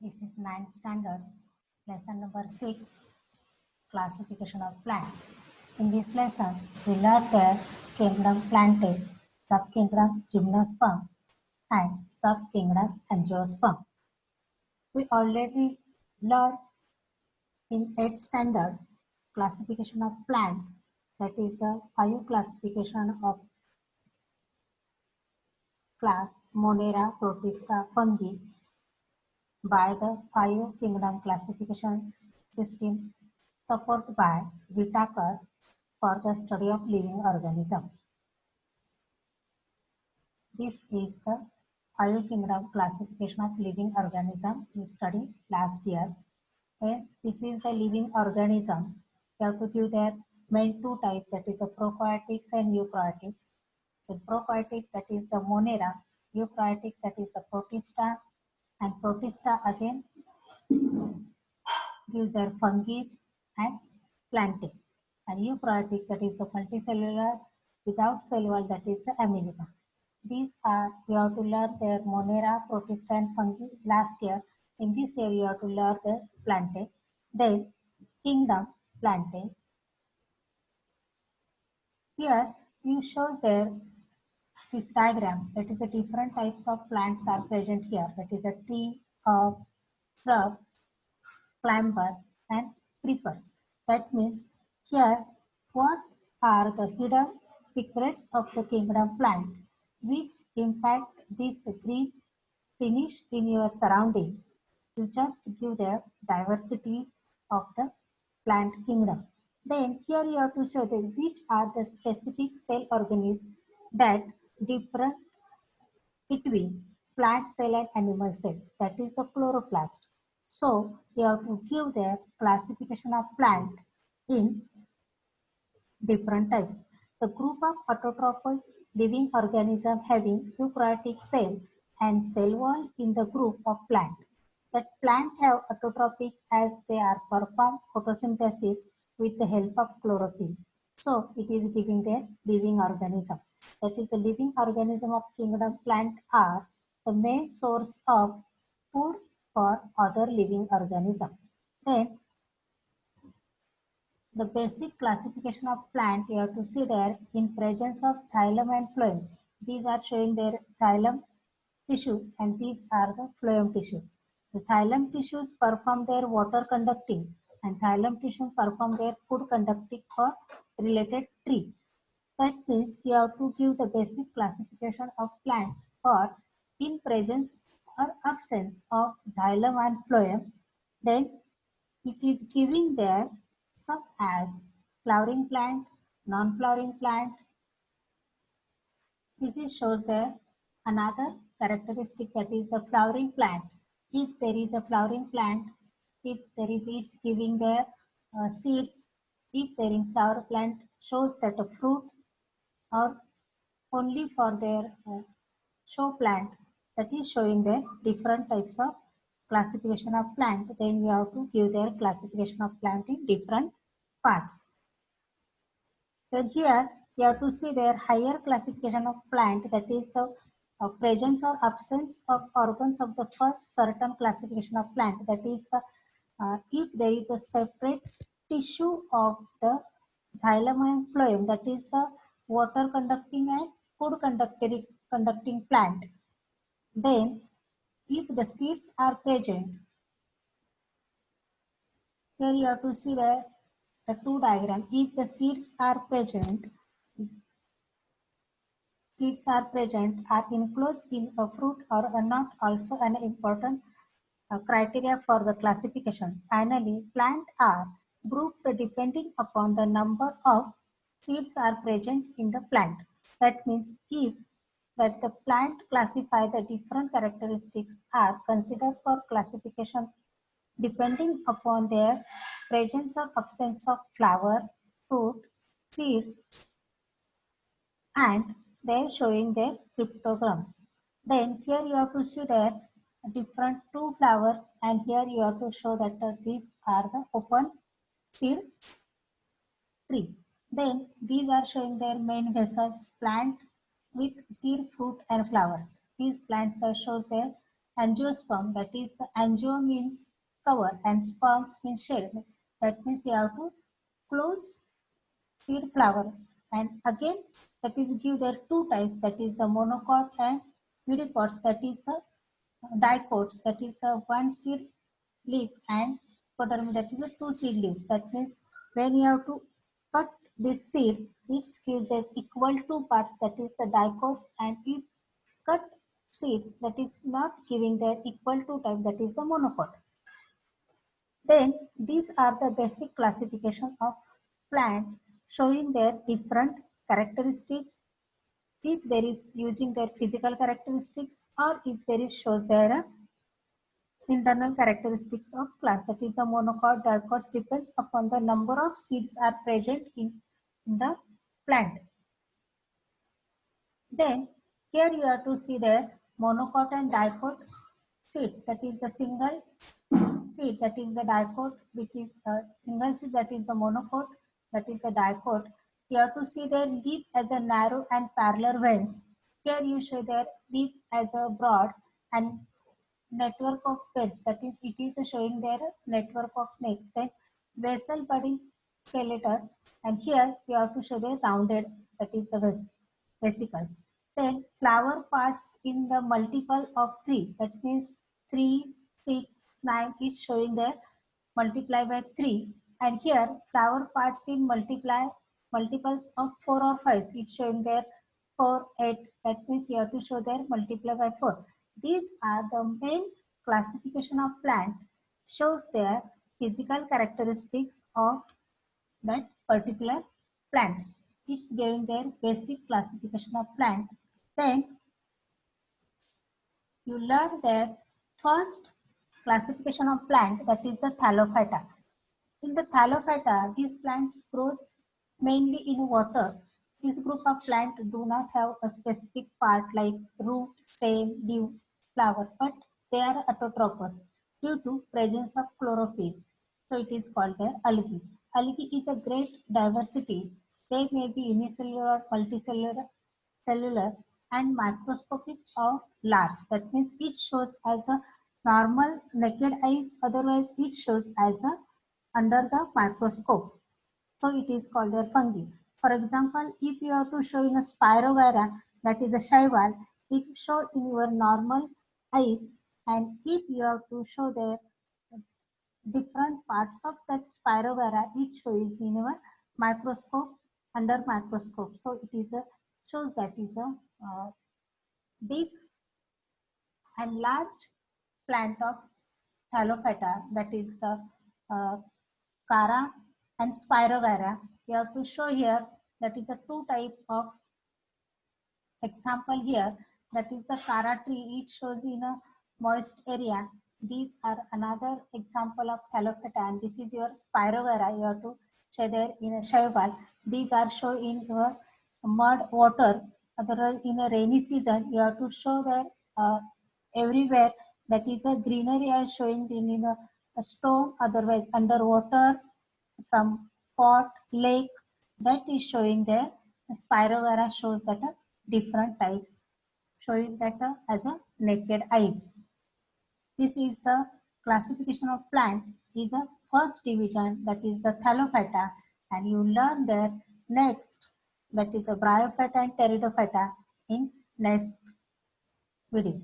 This is 9th standard, lesson number 6, classification of plant. In this lesson, we learn the kingdom Plantae, subkingdom Gymnosperm, and subkingdom Angiosperm. We already learned in 8th standard classification of plant, that is the 5 classification of class Monera, Protista, Fungi by the 5 kingdom classification system supported by Whitaker for the study of living organism. This is the 5 kingdom classification of living organism we studied last year. And this is the living organism. We have to give their main two types, that is the prokaryotics and eukaryotics. So prokaryotic, that is the Monera, eukaryotic, that is the Protista, and Protista again gives their fungi and Plantae. And eukaryotic, that is the multicellular, without cell wall, that is the Amoeba. These are, you have to learn their Monera, Protista and fungi last year. In this year, you have to learn the Plantae. Then kingdom Plantae. Here you show there this diagram, that is the different types of plants are present here. That is a tree, herbs, shrub, climber and creepers. That means here what are the hidden secrets of the kingdom plant which impact this green finish in your surrounding. You just give the diversity of the plant kingdom. Then here you have to show that which are the specific cell organisms that differ between plant cell and animal cell, that is the chloroplast. So you have to give the classification of plant in different types. The group of autotrophic living organism having eukaryotic cell and cell wall in the group of plant. That plant have autotrophic as they are perform photosynthesis with the help of chlorophyll. So it is giving their living organism. That is the living organism of kingdom plant are the main source of food for other living organism. Then the basic classification of plant, you have to see there in presence of xylem and phloem. These are showing their xylem tissues and these are the phloem tissues. The xylem tissues perform their water conducting and xylem tissues perform their food conducting for related tree. That means you have to give the basic classification of plant for in presence or absence of xylem and phloem. Then it is giving there some as flowering plant, non-flowering plant. This is shows there another characteristic, that is the flowering plant. If there is a flowering plant, if there is it's giving their seeds, if there is flower plant shows that a fruit or only for their show plant, that is showing their different types of classification of plant. Then you have to give their classification of plant in different parts. Then here you have to see their higher classification of plant, that is the presence or absence of organs of the first certain classification of plant, that is the if there is a separate tissue of the xylem and phloem, that is the water conducting and food conducting plant. Then if the seeds are present, here you have to see the two diagram. If the seeds are present, are enclosed in a fruit or are not also an important criteria for the classification. Finally, plants are grouped depending upon the number of seeds are present in the plant. That means if that the plant classify the different characteristics are considered for classification depending upon their presence or absence of flower, fruit, seeds, and they're showing their cryptograms. Then here you have to see their different two flowers, and here you have to show that these are the open seed tree. Then these are showing their main vessels, plant with seed, fruit and flowers. These plants are shows their angiosperm, that is the angio means cover and sperms means shell. That means you have to close seed flower, and again that is give there two types, that is the monocot and unicots, that is the dicots, that is the one seed leaf, and coterm, that is the two seed leaves. That means when you have to cut this seed, it gives us equal two parts, that is the dicots, and if cut seed that is not giving their equal two type, that is the monocot. Then these are the basic classification of plant showing their different characteristics, if there is using their physical characteristics or if there is shows their internal characteristics of plant, that is the monocot, dicots depends upon the number of seeds are present in the plant. Then here you have to see their monocot and dicot seeds, that is the single seed, that is the dicot, which is the single seed, that is the monocot, that is the dicot. You have to see their leaf as a narrow and parallel veins. Here you show their leaf as a broad and network of veins, that is it is showing their network of necks. Then vessel budding skeleton, and here you have to show the rounded, that is the vesicles. Then flower parts in the multiple of 3, that means 3, 6, 9 is showing there multiply by 3, and here flower parts in multiples of 4 or 5, it's showing there 4, 8, that means you have to show there multiply by 4. These are the main classification of plant, shows their physical characteristics of that particular plants. It's giving their basic classification of plant. Then you learn their first classification of plant, that is the Thallophyta. In the Thallophyta, these plants grows mainly in water. This group of plants do not have a specific part like root, stem, leaves, flower, but they are autotrophous due to presence of chlorophyll. So it is called their algae. Algae is a great diversity. They may be unicellular, multicellular, cellular, and microscopic or large. That means it shows as a normal naked eyes, otherwise it shows as a under the microscope. So it is called their fungi. For example, if you have to show in a Spirogyra, that is a shaival, it show in your normal eyes, and if you have to show their different parts of that Spirogyra, it shows in your microscope, under microscope. So it is a shows that is a big and large plant of Thallophyta, that is the Chara and Spirogyra. You have to show here that is a two type of example here, that is the Chara tree, it shows in a moist area. These are another example of Thallophyta, and this is your Spirogyra. You have to show there in a shaival. These are shown in your mud water. Otherwise in a rainy season you have to show there everywhere, that is a greenery is showing in a stone, otherwise underwater, some pot, lake, that is showing there. Spirogyra shows that different types, showing that as a naked eyes. This is the classification of plant, is a first division, that is the Thallophyta, and you learn there next, that is a Bryophyta and Pteridophyta in next video.